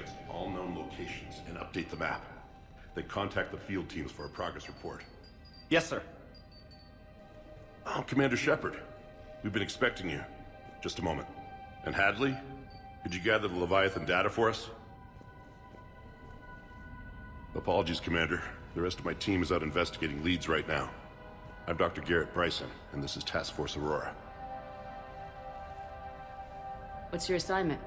against all known locations and update the map. Then contact the field teams for a progress report. Yes, sir. Oh, Commander Shepard. We've been expecting you. Just a moment. And Hadley? Could you gather the Leviathan data for us? Apologies, Commander. The rest of my team is out investigating leads right now. I'm Dr. Garrett Bryson, and this is Task Force Aurora. What's your assignment?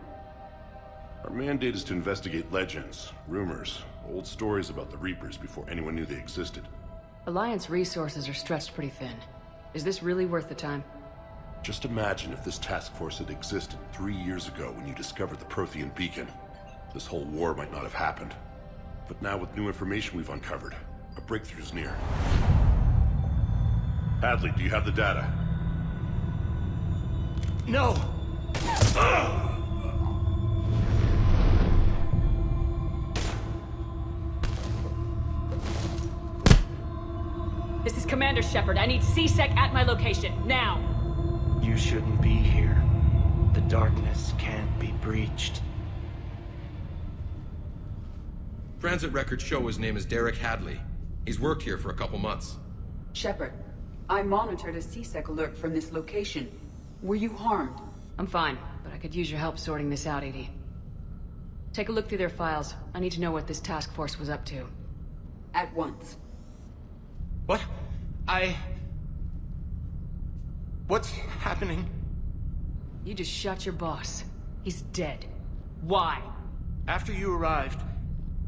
Our mandate is to investigate legends, rumors, old stories about the Reapers before anyone knew they existed. Alliance resources are stretched pretty thin. Is this really worth the time? Just imagine if this task force had existed 3 years ago when you discovered the Prothean beacon. This whole war might not have happened. But now with new information we've uncovered, a breakthrough's near. Hadley, do you have the data? No! This is Commander Shepard. I need C-Sec at my location, now! You shouldn't be here. The darkness can't be breached. Transit records show his name is Derek Hadley. He's worked here for a couple months. Shepard, I monitored a C-Sec alert from this location. Were you harmed? I'm fine, but I could use your help sorting this out, EDI. Take a look through their files. I need to know what this task force was up to. At once. What? What's happening? You just shot your boss. He's dead. Why? After you arrived,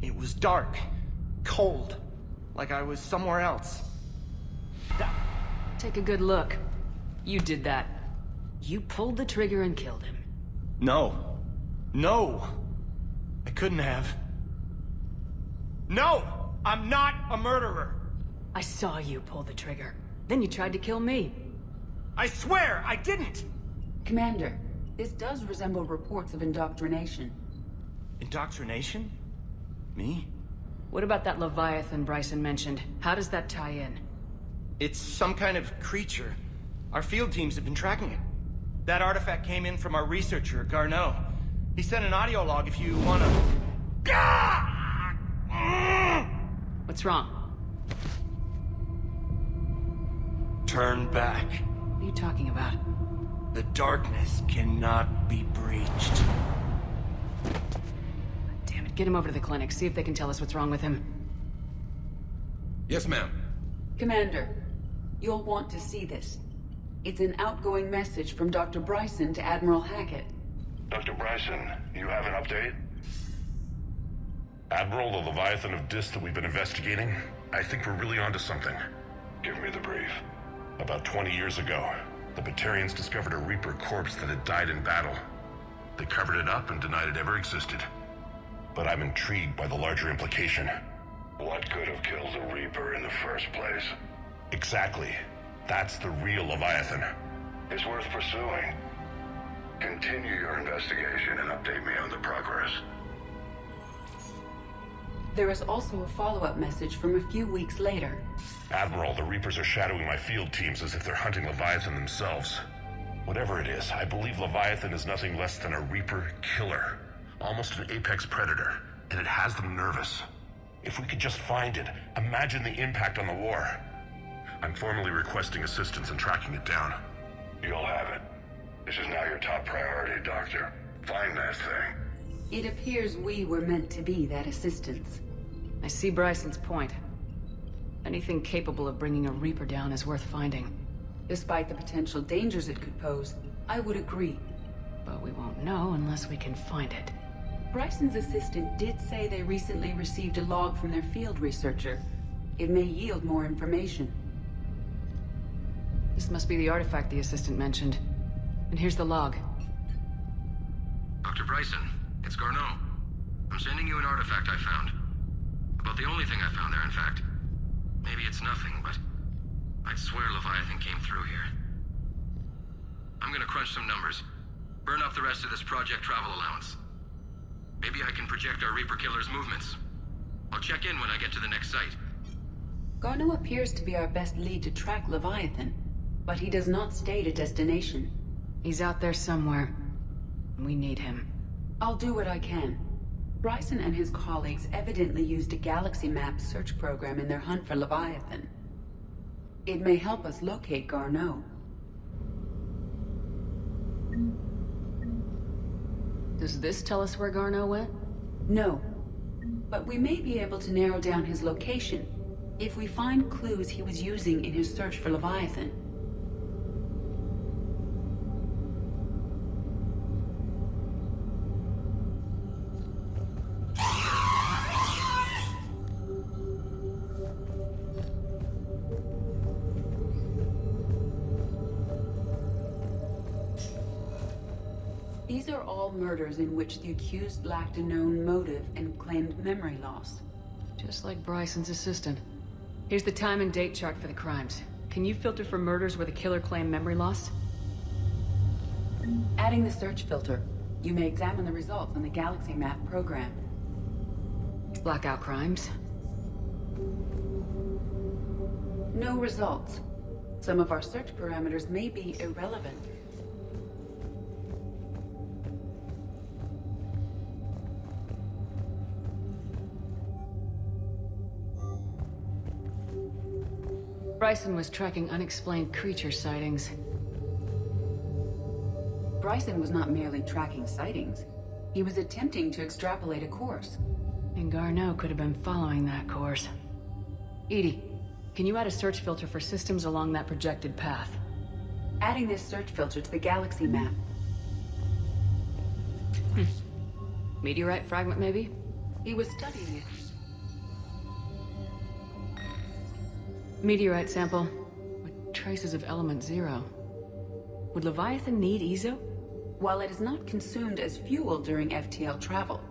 it was dark, cold, like I was somewhere else. Take a good look. You did that. You pulled the trigger and killed him. No. No! I couldn't have. No! I'm not a murderer! I saw you pull the trigger. Then you tried to kill me. I swear I didn't! Commander, this does resemble reports of indoctrination. Indoctrination? Me? What about that Leviathan Bryson mentioned? How does that tie in? It's some kind of creature. Our field teams have been tracking it. That artifact came in from our researcher, Garneau. He sent an audio log if you wanna... What's wrong? Turn back. What are you talking about? The darkness cannot be breached. Damn it, get him over to the clinic. See if they can tell us what's wrong with him. Yes, ma'am. Commander, you'll want to see this. It's an outgoing message from Dr. Bryson to Admiral Hackett. Dr. Bryson, you have an update? Admiral, the Leviathan of Dis that we've been investigating, I think we're really onto something. Give me the brief. About 20 years ago, the Batarians discovered a Reaper corpse that had died in battle. They covered it up and denied it ever existed. But I'm intrigued by the larger implication. What could have killed the Reaper in the first place? Exactly. That's the real Leviathan. It's worth pursuing. Continue your investigation and update me on the progress. There is also a follow-up message from a few weeks later. Admiral, the Reapers are shadowing my field teams as if they're hunting Leviathan themselves. Whatever it is, I believe Leviathan is nothing less than a Reaper killer. Almost an apex predator, and it has them nervous. If we could just find it, imagine the impact on the war. I'm formally requesting assistance in tracking it down. You'll have it. This is now your top priority, Doctor. Find that thing. It appears we were meant to be that assistance. I see Bryson's point. Anything capable of bringing a Reaper down is worth finding. Despite the potential dangers it could pose, I would agree. But we won't know unless we can find it. Bryson's assistant did say they recently received a log from their field researcher. It may yield more information. This must be the artifact the assistant mentioned. And here's the log. Dr. Bryson, it's Garneau. I'm sending you an artifact I found. About the only thing I found there, in fact. Maybe it's nothing, but I'd swear Leviathan came through here. I'm gonna crunch some numbers. Burn up the rest of this project travel allowance. Maybe I can project our Reaper killer's movements. I'll check in when I get to the next site. Garneau appears to be our best lead to track Leviathan, but he does not state a destination. He's out there somewhere. We need him. I'll do what I can. Bryson and his colleagues evidently used a galaxy map search program in their hunt for Leviathan. It may help us locate Garneau. Does this tell us where Garneau went? No. But we may be able to narrow down his location if we find clues he was using in his search for Leviathan. These are all murders in which the accused lacked a known motive and claimed memory loss. Just like Bryson's assistant. Here's the time and date chart for the crimes. Can you filter for murders where the killer claimed memory loss? Adding the search filter, you may examine the results on the Galaxy Map program. Blackout crimes? No results. Some of our search parameters may be irrelevant. Bryson was tracking unexplained creature sightings. Bryson was not merely tracking sightings. He was attempting to extrapolate a course. And Garneau could have been following that course. EDI, can you add a search filter for systems along that projected path? Adding this search filter to the Galaxy Map. Meteorite fragment, maybe? He was studying it. Meteorite sample with traces of element 0. Would Leviathan need Ezo? While it is not consumed as fuel during FTL travel,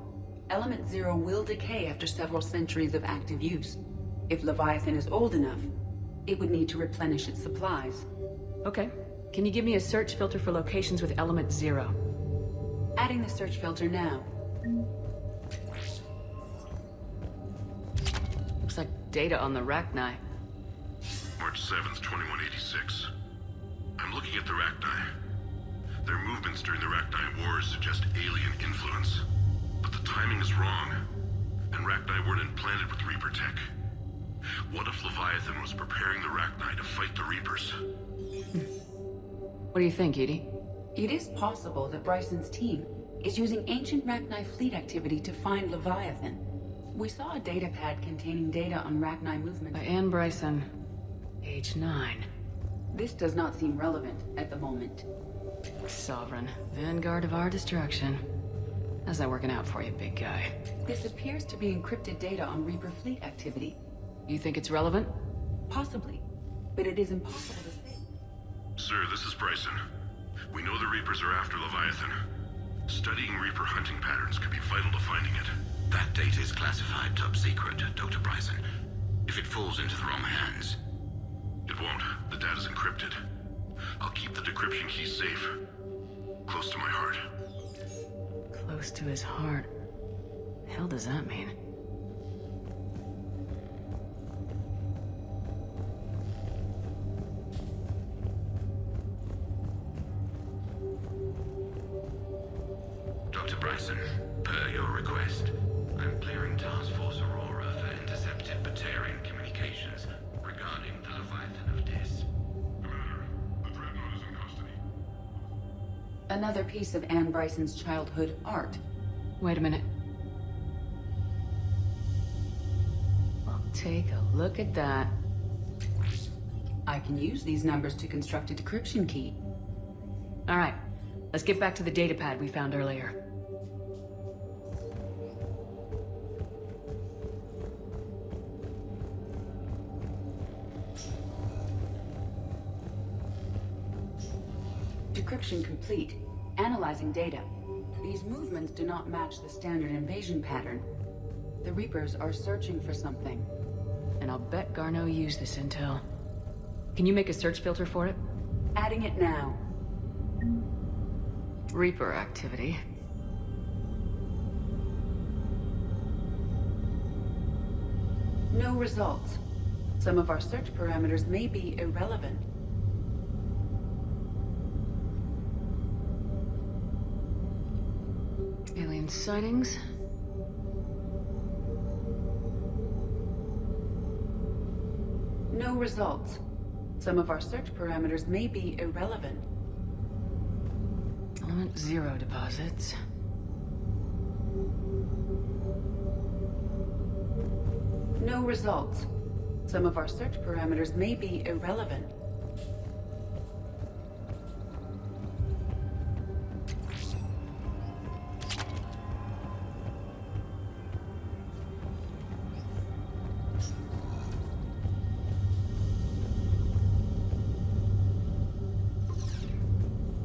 element 0 will decay after several centuries of active use. If Leviathan is old enough, it would need to replenish its supplies. Okay. Can you give me a search filter for locations with element 0? Adding the search filter now. Looks like data on the Rachni. March 7th, 2186. I'm looking at the Rachni. Their movements during the Rachni Wars suggest alien influence. But the timing is wrong. And Rachni weren't implanted with Reaper tech. What if Leviathan was preparing the Rachni to fight the Reapers? What do you think, EDI? It is possible that Bryson's team is using ancient Rachni fleet activity to find Leviathan. We saw a data pad containing data on Rachni movement. By Anne Bryson, age 9. This does not seem relevant at the moment. Sovereign, vanguard of our destruction. How's that working out for you, big guy? This appears to be encrypted data on Reaper fleet activity. You think it's relevant? Possibly, but it is impossible to say. Sir, this is Bryson. We know the Reapers are after Leviathan. Studying Reaper hunting patterns could be vital to finding it. That data is classified top secret, Dr. Bryson. If it falls into the wrong hands... It won't. The data's encrypted. I'll keep the decryption key safe. Close to my heart. Close to his heart. The hell does that mean? Dr. Bryson, per your request, I'm clearing Task Force Aurora for intercepted Batarian communications regarding the Leviathan of Dis. Commander, the Dreadnought is in custody. Another piece of Anne Bryson's childhood art. Wait a minute. Well, take a look at that. I can use these numbers to construct a decryption key. All right, let's get back to the datapad we found earlier. Decryption complete. Analyzing data. These movements do not match the standard invasion pattern. The Reapers are searching for something. And I'll bet Garneau used this intel. Can you make a search filter for it? Adding it now. Reaper activity. No results. Some of our search parameters may be irrelevant. Alien sightings. No results. Some of our search parameters may be irrelevant. Element 0 deposits. No results. Some of our search parameters may be irrelevant.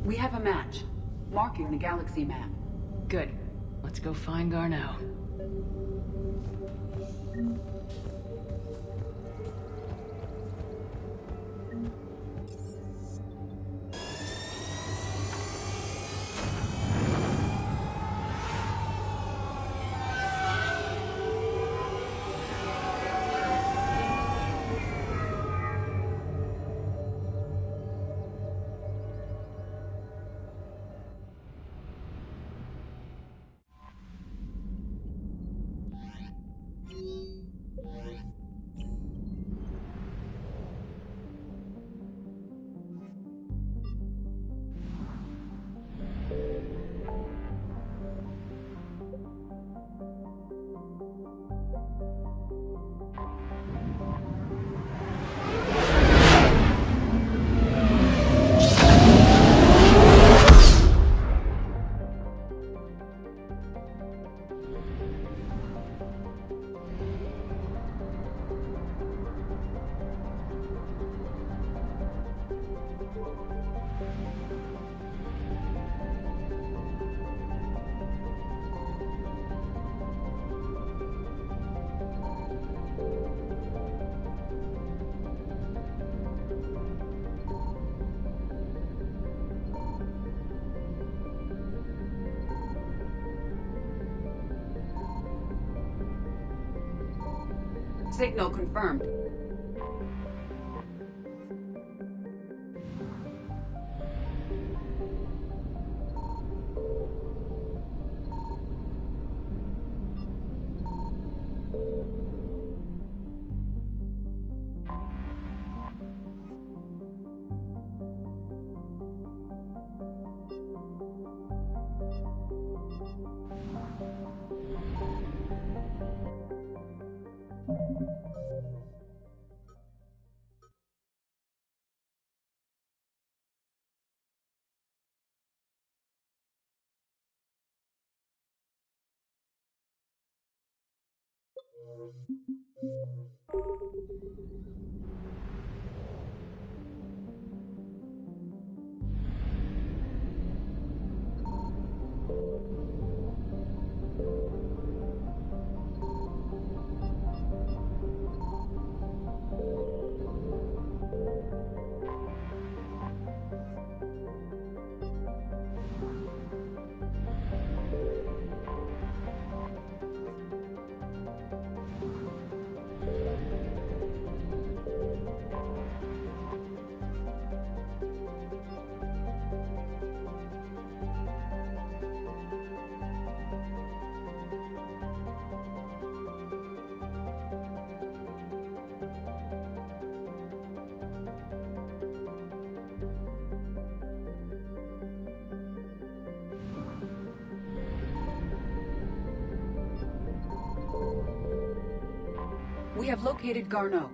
We have a match, marking the galaxy map. Good. Let's go find Garneau. Signal confirmed. We have located Garneau.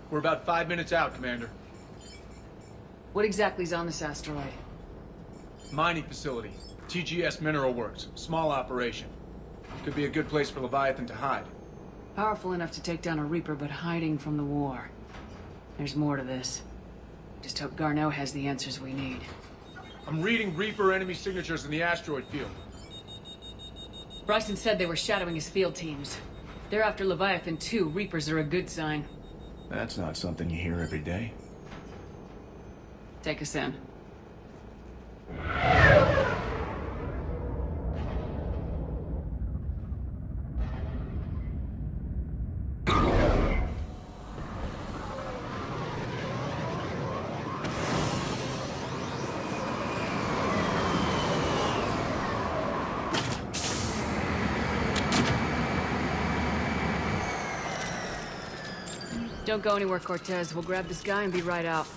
We're about 5 minutes out, Commander. What exactly is on this asteroid? Mining facility. TGS Mineral Works. Small operation. Could be a good place for Leviathan to hide. Powerful enough to take down a Reaper, but hiding from the war. There's more to this. Just hope Garneau has the answers we need. I'm reading Reaper enemy signatures in the asteroid field. Bryson said they were shadowing his field teams. If they're after Leviathan too, Reapers are a good sign. That's not something you hear every day. Take us in. Don't go anywhere, Cortez. We'll grab this guy and be right out.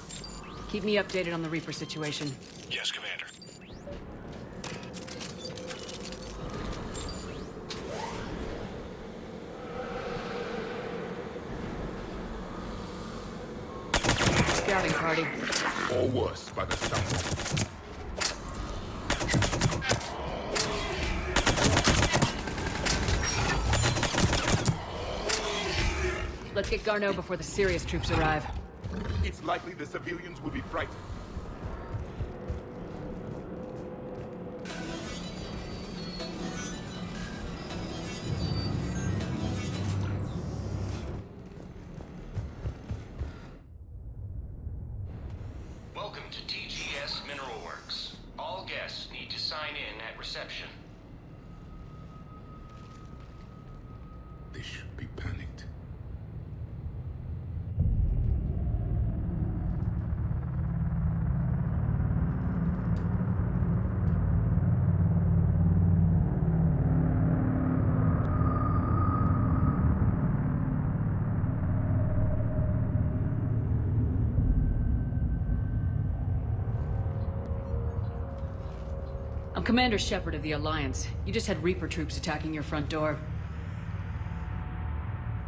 Keep me updated on the Reaper situation. Yes, Commander. Scouting party. Or worse, by the sound. Let's get Garneau before the serious troops arrive. It's likely the civilians will be frightened. Welcome to TGS Mineral Works. All guests need to sign in at reception. They should be panicked. I'm Commander Shepard of the Alliance. You just had Reaper troops attacking your front door.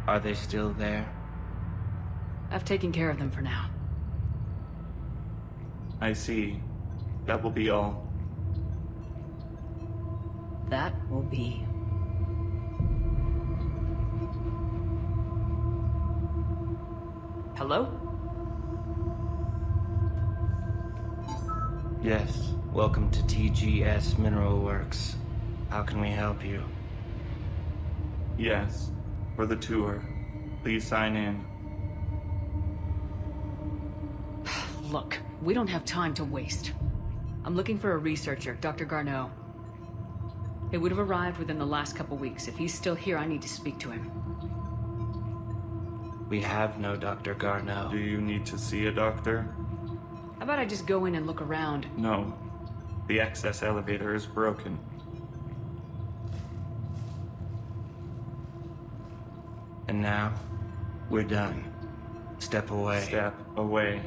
Are they still there? I've taken care of them for now. I see. That will be all. That will be. Hello? Yes. Welcome to TGS Mineral Works. How can we help you? Yes. For the tour. Please sign in. Look, we don't have time to waste. I'm looking for a researcher, Dr. Garneau. He would have arrived within the last couple weeks. If he's still here, I need to speak to him. We have no Dr. Garneau. Do you need to see a doctor? How about I just go in and look around? No. The access elevator is broken. And now, we're done. Step away. Step away.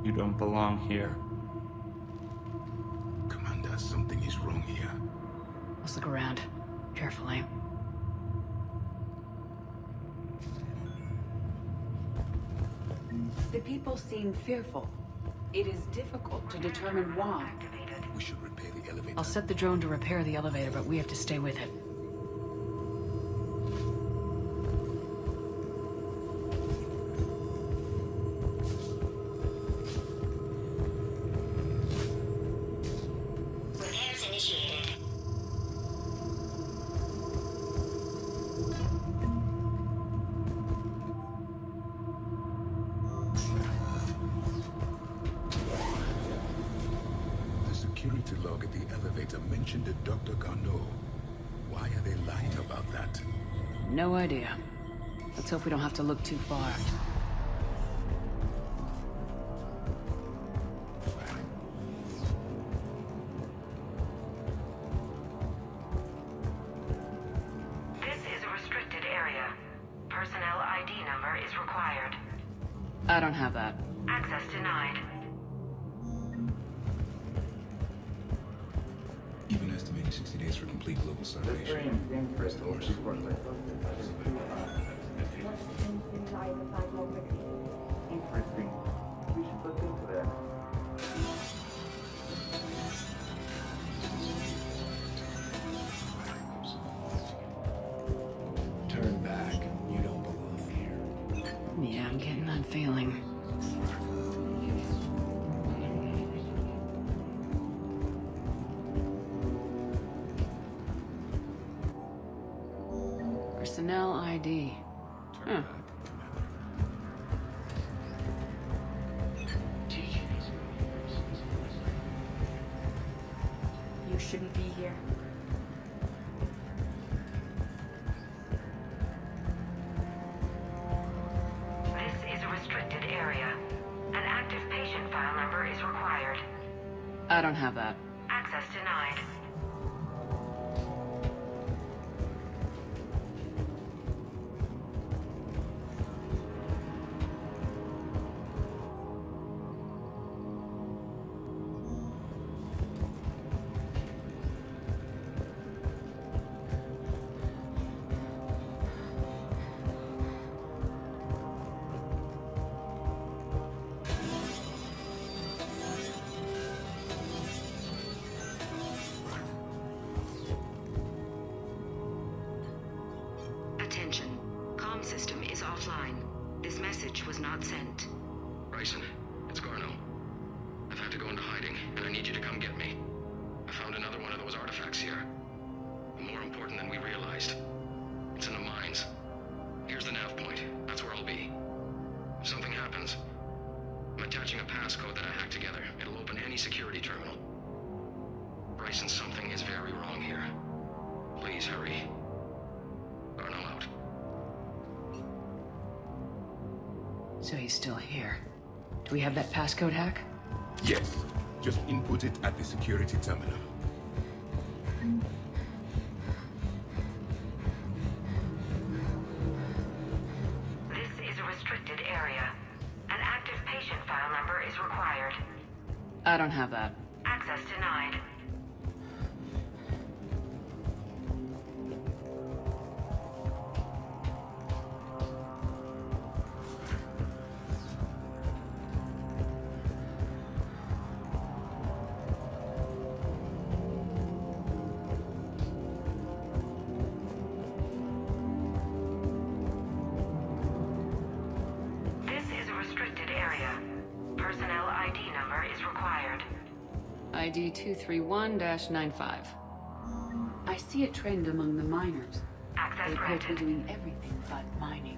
You don't belong here. Commander, something is wrong here. Let's look around. Carefully. The people seem fearful. It is difficult to determine why. We should repair the elevator. I'll set the drone to repair the elevator, but we have to stay with it. Repairs initiated. The security log at the elevator mentioned a Dr. Garneau. Why are they lying about that? No idea. Let's hope we don't have to look too far. This is a restricted area. Personnel ID number is required. I don't have that. Access denied. Even estimating 60 days for complete global salvation. Restores. Turn back. You don't belong here. Yeah, I'm getting that feeling. Personnel ID. Huh. You shouldn't be here. This is a restricted area. An active patient file number is required. I don't have that. Access denied. Attention. Comm system is offline. This message was not sent. Bryson, it's Garno. I've had to go into hiding, and I need you to come get me. I found another one of those artifacts here. More important than we realized. It's in the mines. Here's the nav point. That's where I'll be. If something happens, I'm attaching a passcode that I hacked together. It'll open any security terminal. Bryson, something is very wrong here. Please hurry. Garno out. So he's still here. Do we have that passcode hack? Yes. Just input it at the security terminal. This is a restricted area. An active patient file number is required. I don't have that. Access denied. This is a restricted area. Personnel ID number is required. ID 231-95. I see a trend among the miners. Access They appear to be granted. doing everything but mining.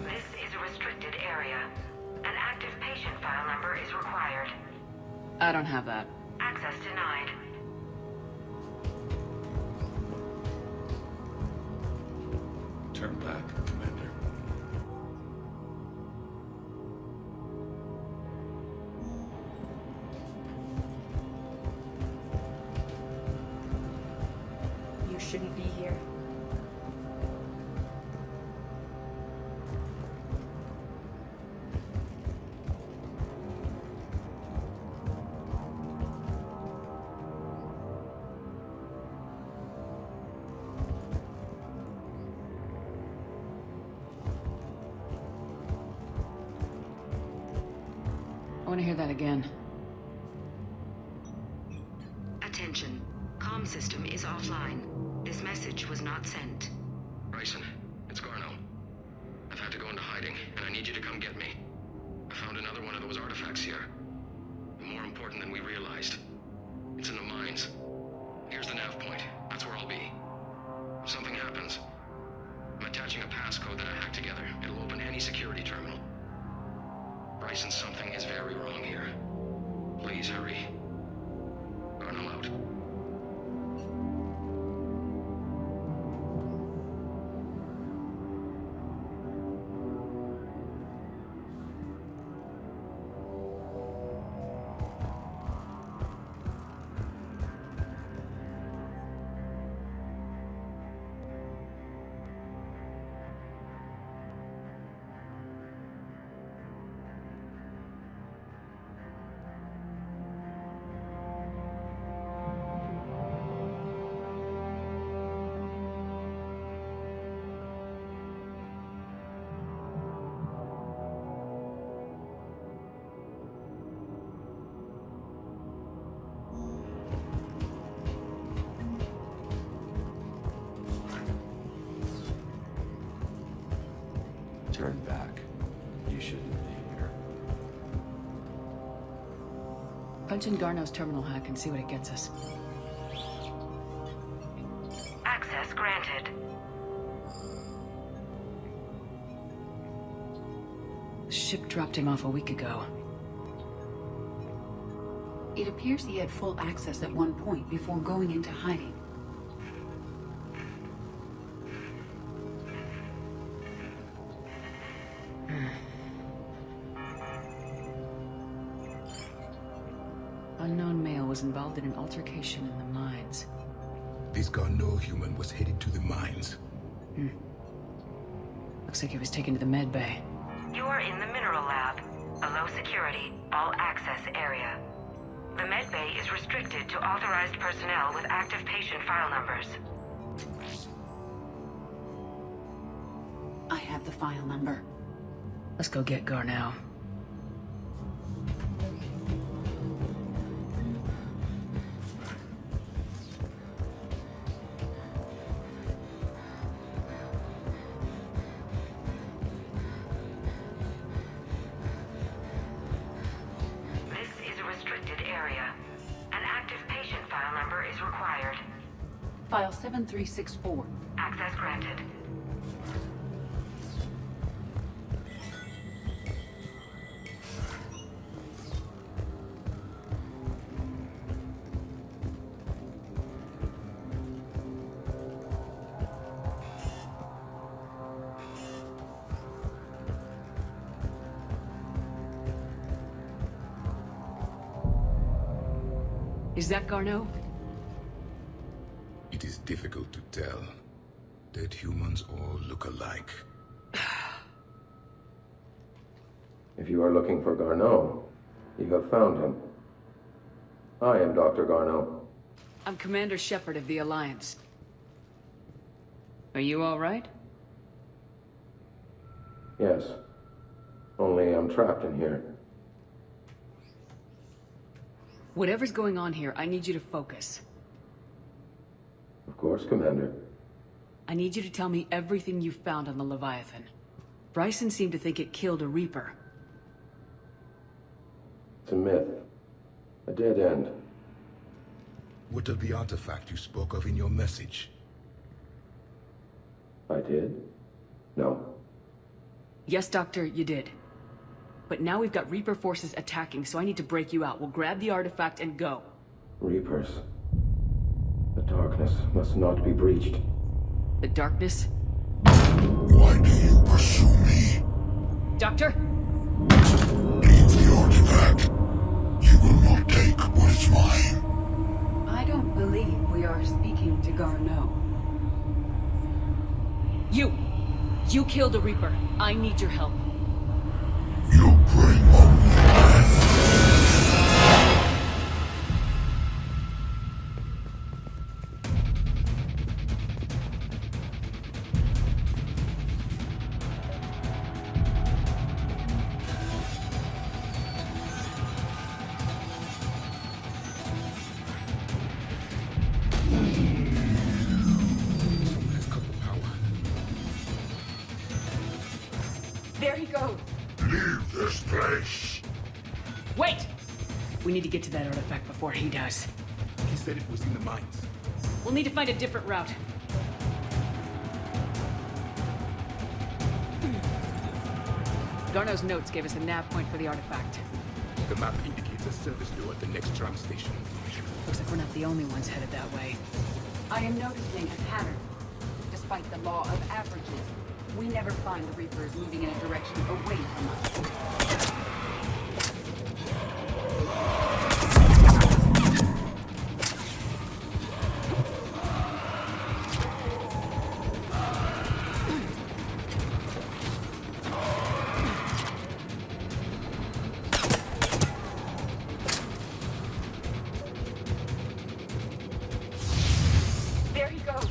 This is a restricted area. An active patient file number is required. I don't have that. Access denied. Turn back, Commander. You shouldn't be here. I want to hear that again. Attention. Comm system is offline. This message was not sent. Bryson, it's Garno. I've had to go into hiding, and I need you to come get me. I found another one of those artifacts here. More important than we realized. It's in the mines. Here's the nav point. That's where I'll be. If something happens, I'm attaching a passcode that I hacked together. It'll open any security terminal. Bryson, something is very wrong here. Please hurry. Garno out. Turn back. You shouldn't be here. Punch in Garneau's terminal hack and see what it gets us. Access granted. The ship dropped him off a week ago. It appears he had full access at one point before going into hiding. Unknown male was involved in an altercation in the mines. This Garneau human was headed to the mines. Looks like he was taken to the med bay. You are in the mineral lab, a low security, all access area. The med bay is restricted to authorized personnel with active patient file numbers. I have the file number. Let's go get Garneau. This is a restricted area. An active patient file number is required. File 7364. Access granted. Is that Garneau? It is difficult to tell. Dead humans all look alike. If you are looking for Garneau, you have found him. I am Dr. Garneau. I'm Commander Shepard of the Alliance. Are you all right? Yes. Only I'm trapped in here. Whatever's going on here, I need you to focus. Of course, Commander. I need you to tell me everything you found on the Leviathan. Bryson seemed to think it killed a Reaper. It's a myth. A dead end. What of the artifact you spoke of in your message? I did? No. Yes, Doctor, you did. But now we've got Reaper forces attacking, so I need to break you out. We'll grab the artifact and go. Reapers. The darkness must not be breached. The darkness? Why do you pursue me? Doctor? Leave the artifact. You will not take what is mine. I don't believe we are speaking to Garneau. You killed a Reaper. I need your help. You bring only death. I've got the power. There he goes. Leave this place. Wait! We need to get to that artifact before he does. He said it was in the mines. We'll need to find a different route. Garneau's notes gave us a nav point for the artifact. The map indicates a service door at the next tram station. Looks like we're not the only ones headed that way. I am noticing a pattern. Despite the law of averages, we never find the Reapers moving in a direction away from us. There he goes.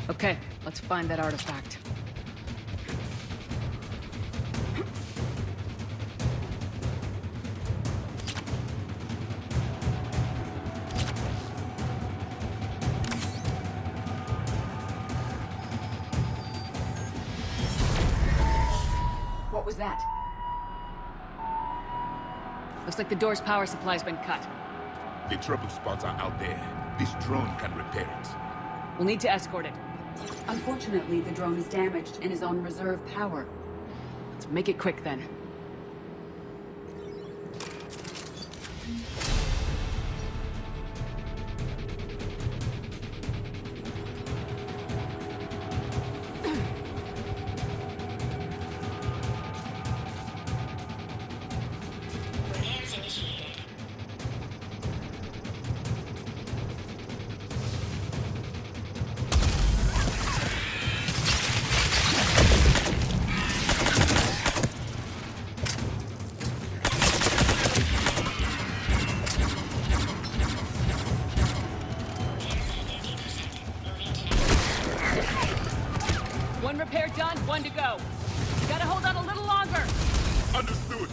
Okay, let's find that artifact. What was that? Looks like the door's power supply's been cut. The trouble spots are out there. This drone can repair it. We'll need to escort it. Unfortunately, the drone is damaged and is on reserve power. Let's make it quick then. Repairs initiated. One repair done, one to go. Gotta hold on a little longer. Understood.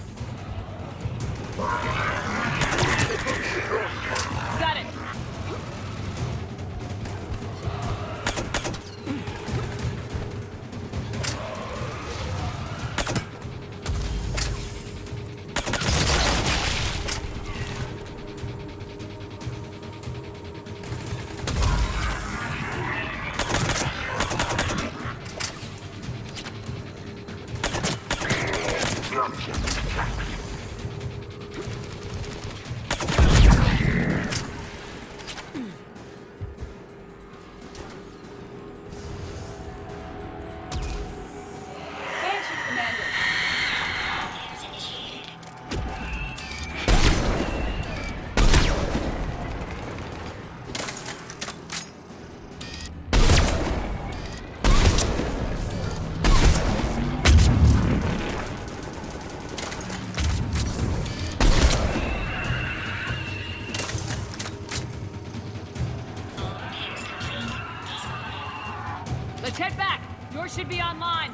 Got it. Let's head back. Yours should be online.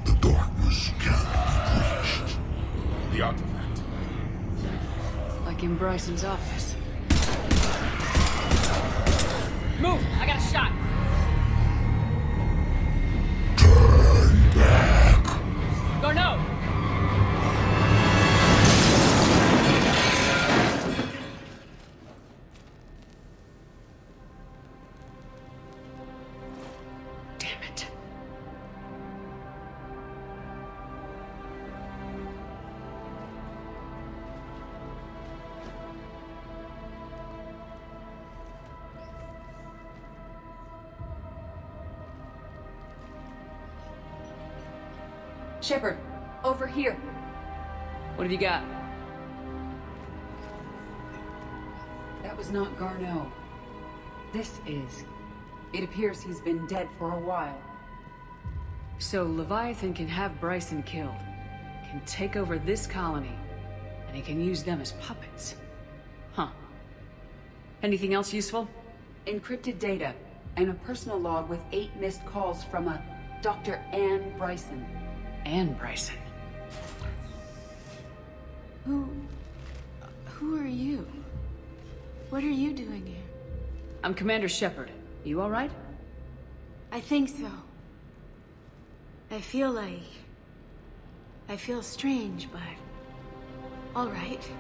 The darkness can't be breached. The artifact. Like in Bryson's office. Move! I got a shot! Garneau! Damn it. Shepard, over here. What have you got? That was not Garneau. This is. It appears he's been dead for a while. So Leviathan can have Bryson killed, can take over this colony, and he can use them as puppets. Huh. Anything else useful? Encrypted data, and a personal log with 8 missed calls from a Dr. Anne Bryson. Anne Bryson. Who are you? What are you doing here? I'm Commander Shepard. You all right? I think so. I feel strange, but all right.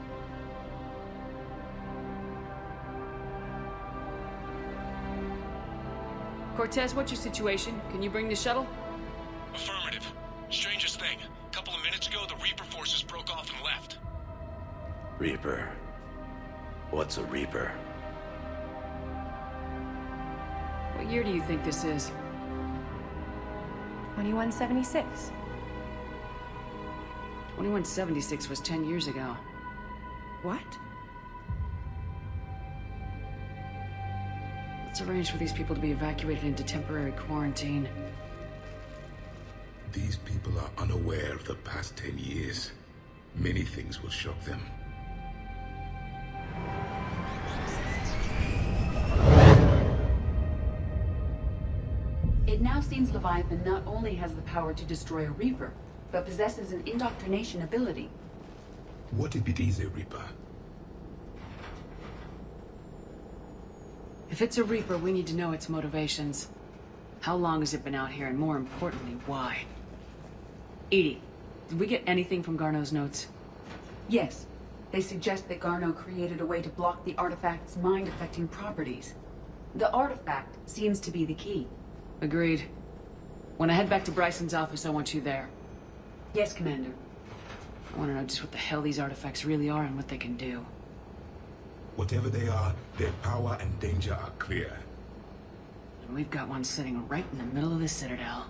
Cortez, what's your situation? Can you bring the shuttle? Affirmative. Strangest thing. A couple of minutes ago, the Reaper forces broke off and left. Reaper? What's a Reaper? What year do you think this is? 2176. 2176 was 10 years ago. What? Let's arrange for these people to be evacuated into temporary quarantine. These people are unaware of the past 10 years. Many things will shock them. It now seems Leviathan not only has the power to destroy a Reaper, but possesses an indoctrination ability. What if it is a Reaper? If it's a Reaper, we need to know its motivations. How long has it been out here, and more importantly, why? Edie, did we get anything from Garneau's notes? Yes. They suggest that Garneau created a way to block the artifact's mind-affecting properties. The artifact seems to be the key. Agreed. When I head back to Bryson's office, I want you there. Yes, Commander. I want to know just what the hell these artifacts really are and what they can do. Whatever they are, their power and danger are clear. And we've got one sitting right in the middle of the Citadel.